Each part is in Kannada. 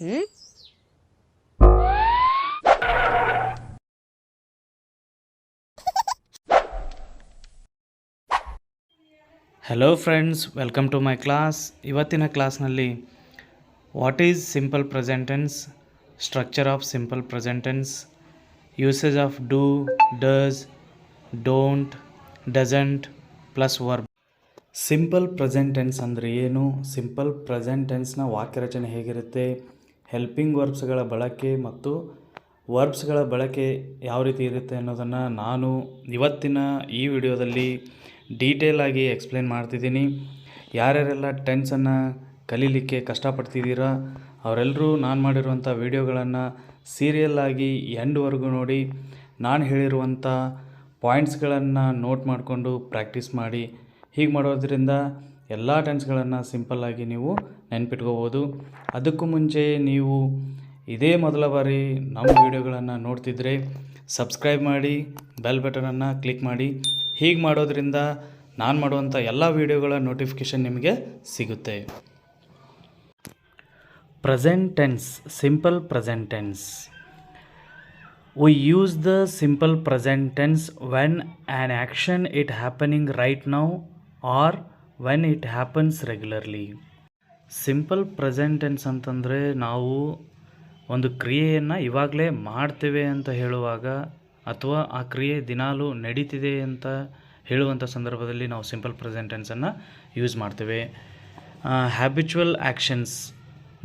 Hello friends, welcome to my class. ಇವತ್ತಿನ ಕ್ಲಾಸ್ನಲ್ಲಿ what is simple present tense, structure of simple present tense, usage of do, does, don't, doesn't plus verb. Simple present tense ಅಂದರೆ ಏನು, ಸಿಂಪಲ್ ಪ್ರೆಸೆಂಟ್ ಟೆನ್ಸ್ನ ವಾಕ್ಯರಚನೆ ಹೇಗಿರುತ್ತೆ, ಹೆಲ್ಪಿಂಗ್ ವರ್ಬ್ಸ್ಗಳ ಬಳಕೆ ಮತ್ತು ವರ್ಬ್ಸ್ಗಳ ಬಳಕೆ ಯಾವ ರೀತಿ ಇರುತ್ತೆ ಅನ್ನೋದನ್ನು ನಾನು ಇವತ್ತಿನ ಈ ವಿಡಿಯೋದಲ್ಲಿ ಡೀಟೇಲಾಗಿ ಎಕ್ಸ್ಪ್ಲೇನ್ ಮಾಡ್ತಿದ್ದೀನಿ. ಯಾರ್ಯಾರೆಲ್ಲ ಟೆನ್ಸನ್ನು ಕಲೀಲಿಕ್ಕೆ ಕಷ್ಟಪಡ್ತಿದ್ದೀರಾ ಅವರೆಲ್ಲರೂ ನಾನು ಮಾಡಿರುವಂಥ ವಿಡಿಯೋಗಳನ್ನು ಸೀರಿಯಲ್ಲಾಗಿ ಎಂಡ್ವರೆಗೂ ನೋಡಿ. ನಾನು ಹೇಳಿರುವಂಥ ಪಾಯಿಂಟ್ಸ್ಗಳನ್ನು ನೋಟ್ ಮಾಡಿಕೊಂಡು ಪ್ರಾಕ್ಟೀಸ್ ಮಾಡಿ. ಹೀಗೆ ಮಾಡೋದ್ರಿಂದ ಎಲ್ಲ ಟೆನ್ಸ್ಗಳನ್ನು ಸಿಂಪಲ್ಲಾಗಿ ನೀವು ನೆನ್ಪಿಟ್ಕೋಬೋದು. ಅದಕ್ಕೂ ಮುಂಚೆ ನೀವು ಇದೇ ಮೊದಲ ಬಾರಿ ನಮ್ಮ ವಿಡಿಯೋಗಳನ್ನು ನೋಡ್ತಿದ್ರೆ ಸಬ್ಸ್ಕ್ರೈಬ್ ಮಾಡಿ, ಬೆಲ್ ಬಟನನ್ನು ಕ್ಲಿಕ್ ಮಾಡಿ. ಹೀಗೆ ಮಾಡೋದ್ರಿಂದ ನಾನು ಮಾಡುವಂಥ ಎಲ್ಲ ವಿಡಿಯೋಗಳ ನೋಟಿಫಿಕೇಷನ್ ನಿಮಗೆ ಸಿಗುತ್ತೆ. Present tense, simple present tense. We use the simple present tense when an action is happening right now or when it happens regularly. Simple present tense ಅಂತಂದರೆ ನಾವು ಒಂದು ಕ್ರಿಯೆಯನ್ನು ಇವಾಗಲೇ ಮಾಡ್ತೇವೆ ಅಂತ ಹೇಳುವಾಗ ಅಥವಾ ಆ ಕ್ರಿಯೆ ದಿನಾಲೂ ನಡೀತಿದೆ ಅಂತ ಹೇಳುವಂಥ ಸಂದರ್ಭದಲ್ಲಿ ನಾವು ಸಿಂಪಲ್ ಪ್ರೆಸೆಂಟ್ ಟೆನ್ಸನ್ನು ಯೂಸ್ ಮಾಡ್ತೇವೆ. ಹ್ಯಾಬಿಚುವಲ್ ಆ್ಯಕ್ಷನ್ಸ್,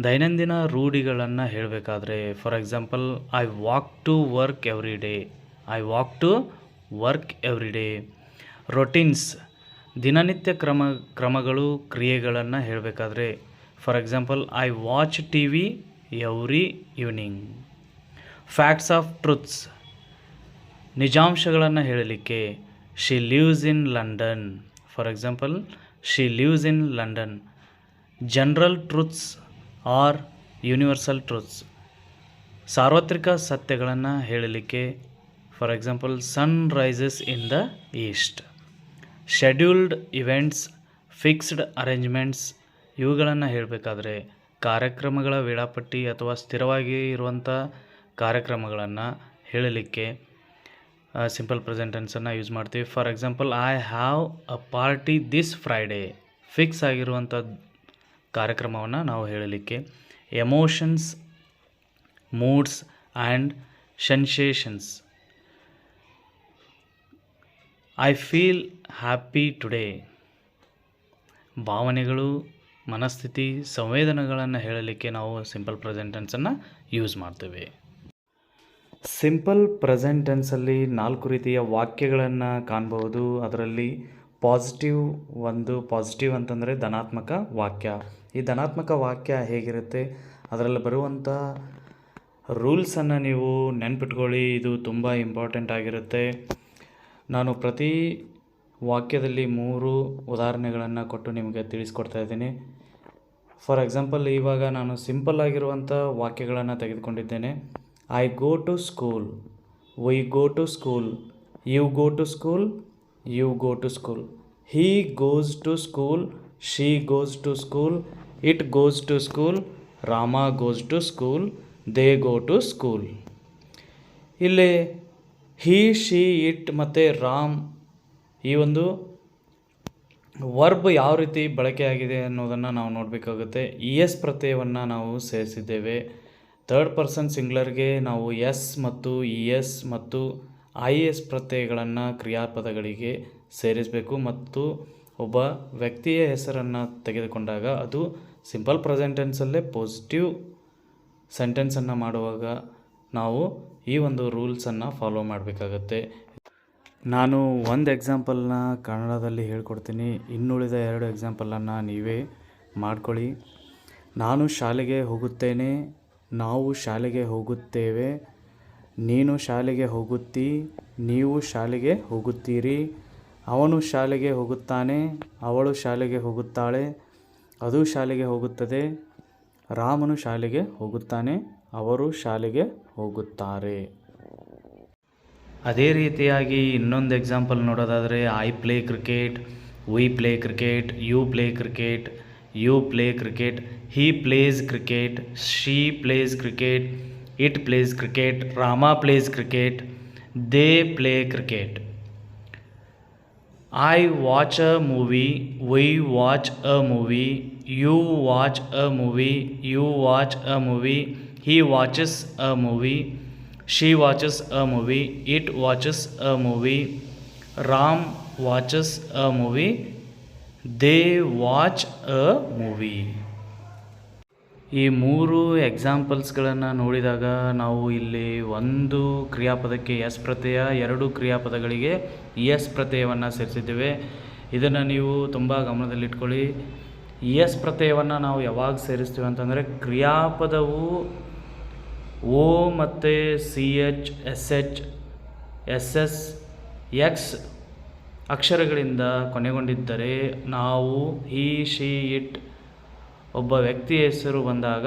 ದೈನಂದಿನ ರೂಢಿಗಳನ್ನು ಹೇಳಬೇಕಾದ್ರೆ, for example, I walk to work every day, I walk to work every day. Routines, ದಿನನಿತ್ಯ ಕ್ರಮಗಳು ಕ್ರಿಯೆಗಳನ್ನು ಹೇಳಬೇಕಾದ್ರೆ, for example, I watch T V every evening. Facts of truths, ನಿಜಾಂಶಗಳನ್ನು ಹೇಳಲಿಕ್ಕೆ, she lives in London, for example, she lives in London. General truths are universal truths, ಸಾರ್ವತ್ರಿಕ ಸತ್ಯಗಳನ್ನು ಹೇಳಲಿಕ್ಕೆ, for example, sun rises in the East. Scheduled events, fixed arrangements, ಇವುಗಳನ್ನು ಹೇಳಬೇಕಾದ್ರೆ ಕಾರ್ಯಕ್ರಮಗಳ ವೇಳಾಪಟ್ಟಿ ಅಥವಾ ಸ್ಥಿರವಾಗಿ ಇರುವಂಥ ಕಾರ್ಯಕ್ರಮಗಳನ್ನು ಹೇಳಲಿಕ್ಕೆ ಸಿಂಪಲ್ ಪ್ರೆಸೆಂಟ್ ಟೆನ್ಸನ್ನು ಯೂಸ್ ಮಾಡ್ತೀವಿ. For example, I have a party this Friday, fix ಆಗಿರುವಂಥ ಕಾರ್ಯಕ್ರಮವನ್ನು ನಾವು ಹೇಳಲಿಕ್ಕೆ. Emotions, moods and sensations, I feel happy today. ಭಾವನೆಗಳು, ಮನಸ್ಥಿತಿ, ಸಂವೇದನೆಗಳನ್ನು ಹೇಳಲಿಕ್ಕೆ ನಾವು ಸಿಂಪಲ್ ಪ್ರೆಸೆಂಟ್ ಟೆನ್ಸನ್ನು ಯೂಸ್ ಮಾಡ್ತೇವೆ. ಸಿಂಪಲ್ ಪ್ರೆಸೆಂಟ್ ಟೆನ್ಸಲ್ಲಿ 4 ರೀತಿಯ ವಾಕ್ಯಗಳನ್ನು ಕಾಣಬಹುದು. ಅದರಲ್ಲಿ ಪಾಸಿಟಿವ್ ಒಂದು, ಪಾಸಿಟಿವ್ ಅಂತಂದರೆ ಧನಾತ್ಮಕ ವಾಕ್ಯ. ಈ ಧನಾತ್ಮಕ ವಾಕ್ಯ ಹೇಗಿರುತ್ತೆ, ಅದರಲ್ಲಿ ಬರುವಂಥ ರೂಲ್ಸನ್ನು ನೀವು ನೆನ್ಪಿಟ್ಕೊಳ್ಳಿ, ಇದು ತುಂಬ ಇಂಪಾರ್ಟೆಂಟ್ ಆಗಿರುತ್ತೆ. ನಾನು ಪ್ರತಿ ವಾಕ್ಯದಲ್ಲಿ 3 ಉದಾಹರಣೆಗಳನ್ನು ಕೊಟ್ಟು ನಿಮಗೆ ತಿಳಿಸ್ಕೊಡ್ತಾ ಇದ್ದೀನಿ. ಫಾರ್ ಎಕ್ಸಾಂಪಲ್, ಇವಾಗ ನಾನು ಸಿಂಪಲ್ ಆಗಿರುವಂಥ ವಾಕ್ಯಗಳನ್ನು ತೆಗೆದುಕೊಂಡಿದ್ದೇನೆ. I go to school, we go to school, you go to school, you go to school. He goes to school, she goes to school, it goes to school, Rama goes to school, they go to school. ಇಲ್ಲಿ ಹೀ, ಶಿ, ಇಟ್ ಮತ್ತು ರಾಮ್ ಈ ಒಂದು ವರ್ಬ್ ಯಾವ ರೀತಿ ಬಳಕೆಯಾಗಿದೆ ಅನ್ನೋದನ್ನು ನಾವು ನೋಡಬೇಕಾಗುತ್ತೆ. ಇ ಎಸ್ ಪ್ರತ್ಯಯವನ್ನು ನಾವು ಸೇರಿಸಿದ್ದೇವೆ. ಥರ್ಡ್ ಪರ್ಸನ್ ಸಿಂಗ್ಯುಲರ್ಗೆ ನಾವು ಎಸ್ ಮತ್ತು ಇ ಎಸ್ ಮತ್ತು ಐ ಎಸ್ ಪ್ರತ್ಯಯಗಳನ್ನು ಕ್ರಿಯಾಪದಗಳಿಗೆ ಸೇರಿಸಬೇಕು. ಮತ್ತು ಒಬ್ಬ ವ್ಯಕ್ತಿಯ ಹೆಸರನ್ನು ತೆಗೆದುಕೊಂಡಾಗ ಅದು ಸಿಂಪಲ್ ಪ್ರೆಸೆಂಟ್ ಟೆನ್ಸಲ್ಲೇ ಪಾಸಿಟಿವ್ ಸೆಂಟೆನ್ಸನ್ನು ಮಾಡುವಾಗ ನಾವು ಈ ಒಂದು ರೂಲ್ಸನ್ನು ಫಾಲೋ ಮಾಡಬೇಕಾಗತ್ತೆ. ನಾನು ಒಂದು ಎಕ್ಸಾಂಪಲ್ನ ಕನ್ನಡದಲ್ಲಿ ಹೇಳ್ಕೊಡ್ತೀನಿ, ಇನ್ನುಳಿದ 2 ಎಕ್ಸಾಂಪಲನ್ನು ನೀವೇ ಮಾಡ್ಕೊಳ್ಳಿ. ನಾನು ಶಾಲೆಗೆ ಹೋಗುತ್ತೇನೆ, ನಾವು ಶಾಲೆಗೆ ಹೋಗುತ್ತೇವೆ, ನೀನು ಶಾಲೆಗೆ ಹೋಗುತ್ತೀ, ನೀವು ಶಾಲೆಗೆ ಹೋಗುತ್ತೀರಿ, ಅವನು ಶಾಲೆಗೆ ಹೋಗುತ್ತಾನೆ, ಅವಳು ಶಾಲೆಗೆ ಹೋಗುತ್ತಾಳೆ, ಅದು ಶಾಲೆಗೆ ಹೋಗುತ್ತದೆ, ರಾಮನು ಶಾಲೆಗೆ ಹೋಗುತ್ತಾನೆ, ಅವರು ಶಾಲೆಗೆ ಹೋಗುತ್ತಾರೆ. ಅದೇ ರೀತಿಯಾಗಿ ಇನ್ನೊಂದು ಎಕ್ಸಾಂಪಲ್ ನೋಡೋದಾದರೆ, I play cricket, we play cricket, you play cricket, you play cricket. he plays cricket, she plays cricket, it plays cricket, Rama plays cricket, they play cricket. I watch a movie, we watch a movie, you watch a movie, you watch a movie, he watches a movie, she watches a movie, it watches a movie, Ram watches a movie, they watch a movie. ಈ ಮೂರು ಎಕ್ಸಾಂಪಲ್ಸ್ಗಳನ್ನು ನೋಡಿದಾಗ ನಾವು ಇಲ್ಲಿ ಒಂದು ಕ್ರಿಯಾಪದಕ್ಕೆ ಎಸ್ ಪ್ರತ್ಯಯ, ಎರಡು ಕ್ರಿಯಾಪದಗಳಿಗೆ ಎಸ್ ಪ್ರತ್ಯಯವನ್ನು ಸೇರಿಸಿದ್ದೇವೆ. ಇದನ್ನು ನೀವು ತುಂಬ ಗಮನದಲ್ಲಿಟ್ಕೊಳ್ಳಿ. ಎಸ್ ಪ್ರತ್ಯಯವನ್ನು ನಾವು ಯಾವಾಗ ಸೇರಿಸ್ತೀವಿ ಅಂತಂದರೆ ಕ್ರಿಯಾಪದವು ಓ ಮತ್ತು C H, S H, S S, X ಅಕ್ಷರಗಳಿಂದ ಕೊನೆಗೊಂಡಿದ್ದರೆ ನಾವು ಹಿ, ಶಿ, ಇಟ್ ಒಬ್ಬ ವ್ಯಕ್ತಿಯ ಹೆಸರು ಬಂದಾಗ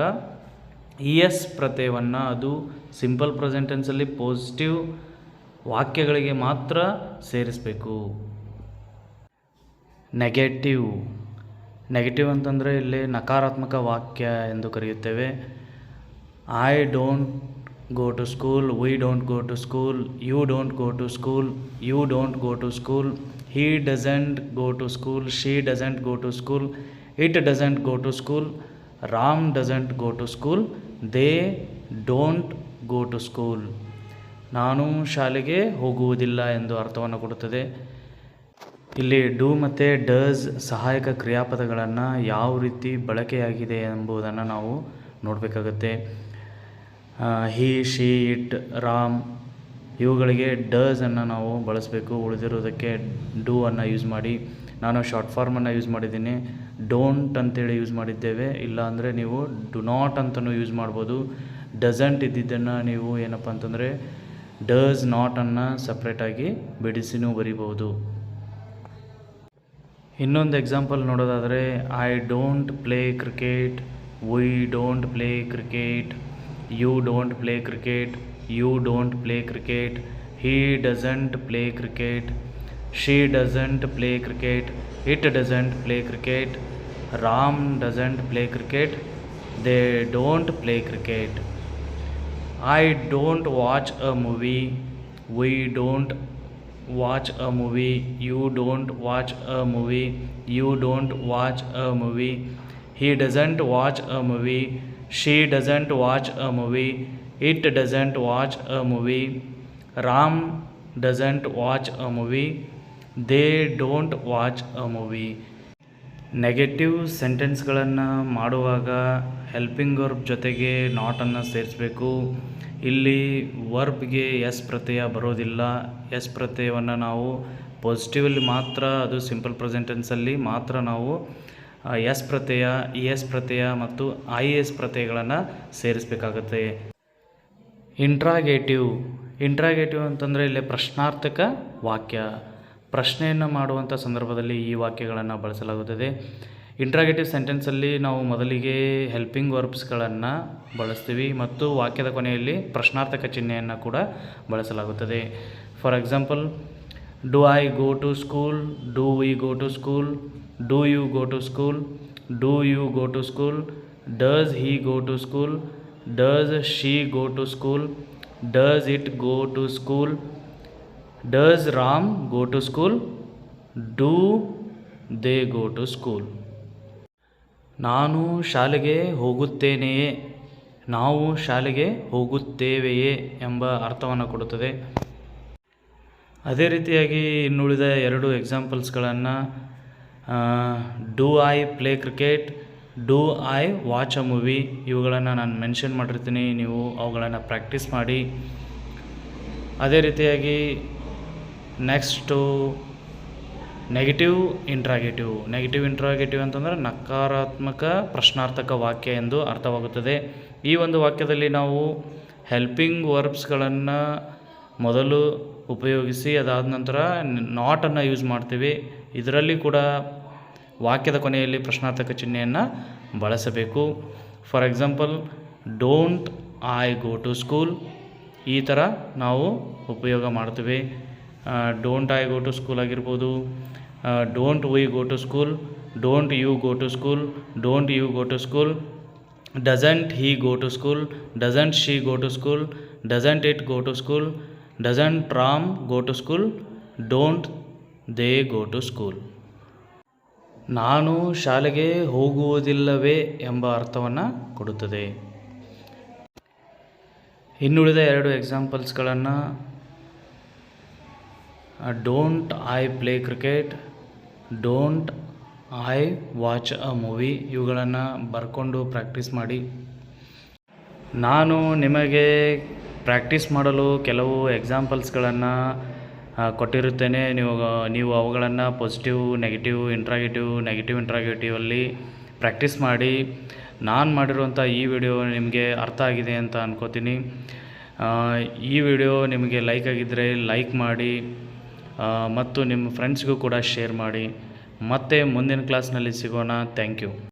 ಇ ಎಸ್ ಪ್ರತ್ಯಯವನ್ನು ಅದು ಸಿಂಪಲ್ ಪ್ರೆಸೆಂಟೆನ್ಸಲ್ಲಿ ಪಾಸಿಟಿವ್ ವಾಕ್ಯಗಳಿಗೆ ಮಾತ್ರ ಸೇರಿಸಬೇಕು. ನೆಗೆಟಿವ್ ಅಂತಂದರೆ ಇಲ್ಲಿ ನಕಾರಾತ್ಮಕ ವಾಕ್ಯ ಎಂದು ಕರೆಯುತ್ತೇವೆ. I don't go to school, we don't go to school, you don't go to school, you don't go to school, he doesn't go to school, she doesn't go to school, it doesn't go to school, Ram doesn't go to school, they don't go to school. ನಾನು ಶಾಲೆಗೆ ಹೋಗುವುದಿಲ್ಲ ಎಂದು ಅರ್ಥವನ್ನು ಕೊಡುತ್ತದೆ. ಇಲ್ಲಿ ಡೂ ಮತ್ತು ಡಸ್ ಸಹಾಯಕ ಕ್ರಿಯಾಪದಗಳನ್ನು ಯಾವ ರೀತಿ ಬಳಕೆಯಾಗಿದೆ ಎಂಬುದನ್ನು ನಾವು ನೋಡಬೇಕಾಗುತ್ತೆ. ಹಿ, ಶಿ, ಇಟ್, ರಾಮ್ ಇವುಗಳಿಗೆ ಡಸನ್ನು ನಾವು ಬಳಸಬೇಕು. ಉಳಿದಿರೋದಕ್ಕೆ ಡೂ ಅನ್ನು ಯೂಸ್ ಮಾಡಿ. ನಾನು ಶಾರ್ಟ್ ಫಾರ್ಮನ್ನು ಯೂಸ್ ಮಾಡಿದ್ದೀನಿ, ಡೋಂಟ್ ಅಂತೇಳಿ ಯೂಸ್ ಮಾಡಿದ್ದೇವೆ. ಇಲ್ಲ ಅಂದರೆ ನೀವು ಡು ನಾಟ್ ಅಂತಲೂ ಯೂಸ್ ಮಾಡ್ಬೋದು. ಡಸಂಟ್ ಇದ್ದಿದ್ದನ್ನು ನೀವು ಏನಪ್ಪ ಅಂತಂದರೆ ಡಸ್ ನಾಟನ್ನು ಸಪ್ರೇಟಾಗಿ ಬಿಡಿಸಿನೂ ಬರಿಬೋದು. ಇನ್ನೊಂದು ಎಕ್ಸಾಂಪಲ್ ನೋಡೋದಾದರೆ I don't play cricket, we don't play cricket, you don't play cricket, you don't play cricket, he doesn't play cricket, she doesn't play cricket, it doesn't play cricket, Ram doesn't play cricket, they don't play cricket. I don't watch a movie, we don't watch a movie, you don't watch a movie, you don't watch a movie, he doesn't watch a movie, she doesn't watch a movie, it doesn't watch a movie, Ram doesn't watch a movie, they don't watch a movie. Negative ಸೆಂಟೆನ್ಸ್ಗಳನ್ನು ಮಾಡುವಾಗ ಹೆಲ್ಪಿಂಗ್ ವರ್ಬ್ ಜೊತೆಗೆ ನಾಟನ್ನು ಸೇರಿಸಬೇಕು. ಇಲ್ಲಿ ವರ್ಬ್ಗೆ ಎಸ್ ಪ್ರತ್ಯಯ ಬರೋದಿಲ್ಲ. ಎಸ್ ಪ್ರತ್ಯಯವನ್ನು ನಾವು ಪಾಸಿಟಿವಲ್ಲಿ ಮಾತ್ರ, ಅದು ಸಿಂಪಲ್ ಪ್ರೆಸೆಂಟೆನ್ಸಲ್ಲಿ ಮಾತ್ರ ನಾವು ಎಸ್ ಪ್ರತ್ಯಯ, ಇ ಎಸ್ ಪ್ರತ್ಯಯ ಮತ್ತು ಐ ಎಸ್ ಪ್ರತ್ಯಯಗಳನ್ನು ಸೇರಿಸಬೇಕಾಗುತ್ತೆ. ಇಂಟ್ರಾಗೇಟಿವ್ ಅಂತಂದರೆ ಇಲ್ಲಿ ಪ್ರಶ್ನಾರ್ಥಕ ವಾಕ್ಯ. ಪ್ರಶ್ನೆಯನ್ನು ಮಾಡುವಂಥ ಸಂದರ್ಭದಲ್ಲಿ ಈ ವಾಕ್ಯಗಳನ್ನು ಬಳಸಲಾಗುತ್ತದೆ. ಇಂಟ್ರಾಗೇಟಿವ್ ಸೆಂಟೆನ್ಸಲ್ಲಿ ನಾವು ಮೊದಲಿಗೆ ಹೆಲ್ಪಿಂಗ್ ವರ್ಬ್ಸ್ಗಳನ್ನು ಬಳಸ್ತೀವಿ ಮತ್ತು ವಾಕ್ಯದ ಕೊನೆಯಲ್ಲಿ ಪ್ರಶ್ನಾರ್ಥಕ ಚಿಹ್ನೆಯನ್ನು ಕೂಡ ಬಳಸಲಾಗುತ್ತದೆ. For example, do I go to school, do we go to school, do you go to school, do you go to school, does he go to school, does she go to school, does it go to school, does Ram go to school, do they go to school. ನಾನು ಶಾಲೆಗೆ ಹೋಗುತ್ತೇನೆಯೇ, ನಾವು ಶಾಲೆಗೆ ಹೋಗುತ್ತೇವೆಯೇ ಎಂಬ ಅರ್ಥವನ್ನು ಕೊಡುತ್ತದೆ. ಅದೇ ರೀತಿಯಾಗಿ ಇನ್ನುಳಿದ ಎರಡು ಎಕ್ಸಾಂಪಲ್ಸ್ಗಳನ್ನು do I play cricket, do I watch a movie ಇವುಗಳನ್ನು ನಾನು ಮೆನ್ಷನ್ ಮಾಡಿರ್ತೀನಿ. ನೀವು ಅವುಗಳನ್ನು ಪ್ರಾಕ್ಟೀಸ್ ಮಾಡಿ. ಅದೇ ರೀತಿಯಾಗಿ ನೆಕ್ಸ್ಟು ನೆಗೆಟಿವ್ ಇಂಟ್ರಾಗೇಟಿವ್ ಅಂತಂದರೆ ನಕಾರಾತ್ಮಕ ಪ್ರಶ್ನಾರ್ಥಕ ವಾಕ್ಯ ಎಂದು ಅರ್ಥವಾಗುತ್ತದೆ. ಈ ಒಂದು ವಾಕ್ಯದಲ್ಲಿ ನಾವು ಹೆಲ್ಪಿಂಗ್ ವರ್ಬ್ಸ್ಗಳನ್ನು ಮೊದಲು ಉಪಯೋಗಿಸಿ ಅದಾದ ನಂತರ ನಾಟನ್ನು ಯೂಸ್ ಮಾಡ್ತೀವಿ. ಇದರಲ್ಲಿ ಕೂಡ ವಾಕ್ಯದ ಕೊನೆಯಲ್ಲಿ ಪ್ರಶ್ನಾರ್ಥಕ ಚಿಹ್ನೆಯನ್ನು ಬಳಸಬೇಕು. For example, don't I go to school ಈ ಥರ ನಾವು ಉಪಯೋಗ ಮಾಡ್ತೀವಿ. Don't I go to school ಆಗಿರ್ಬೋದು, don't we go to school, don't you go to school, don't you go to school. Doesn't he go to school, doesn't she go to school, doesn't it go to school, doesn't Ram go to school, don't they go to school. ನಾನು ಶಾಲೆಗೆ ಹೋಗುವುದಿಲ್ಲವೇ ಎಂಬ ಅರ್ಥವನ್ನು ಕೊಡುತ್ತದೆ. ಇನ್ನುಳಿದ 2 ಎಕ್ಸಾಂಪಲ್ಸ್ಗಳನ್ನು don't I play cricket, don't I watch a movie ಇವುಗಳನ್ನು ಬರ್ಕೊಂಡು ಪ್ರಾಕ್ಟೀಸ್ ಮಾಡಿ. ನಾನು ನಿಮಗೆ ಪ್ರಾಕ್ಟೀಸ್ ಮಾಡಲು ಕೆಲವು ಎಕ್ಸಾಂಪಲ್ಸ್ಗಳನ್ನು ಕೊಟ್ಟಿರುತ್ತೇನೆ. ನೀವು ಅವುಗಳನ್ನು ಪಾಸಿಟಿವ್, ನೆಗೆಟಿವ್, ಇಂಟ್ರಾಗೇಟಿವಲ್ಲಿ ಪ್ರಾಕ್ಟೀಸ್ ಮಾಡಿ. ನಾನು ಮಾಡಿರುವಂಥ ಈ ವಿಡಿಯೋ ನಿಮಗೆ ಅರ್ಥ ಆಗಿದೆ ಅಂತ ಅನ್ಕೋತೀನಿ. ಈ ವಿಡಿಯೋ ನಿಮಗೆ ಲೈಕ್ ಆಗಿದ್ದರೆ ಲೈಕ್ ಮಾಡಿ ಮತ್ತು ನಿಮ್ಮ ಫ್ರೆಂಡ್ಸ್ಗೂ ಕೂಡ ಶೇರ್ ಮಾಡಿ. ಮತ್ತೆ ಮುಂದಿನ ಕ್ಲಾಸ್ನಲ್ಲಿ ಸಿಗೋಣ. Thank you.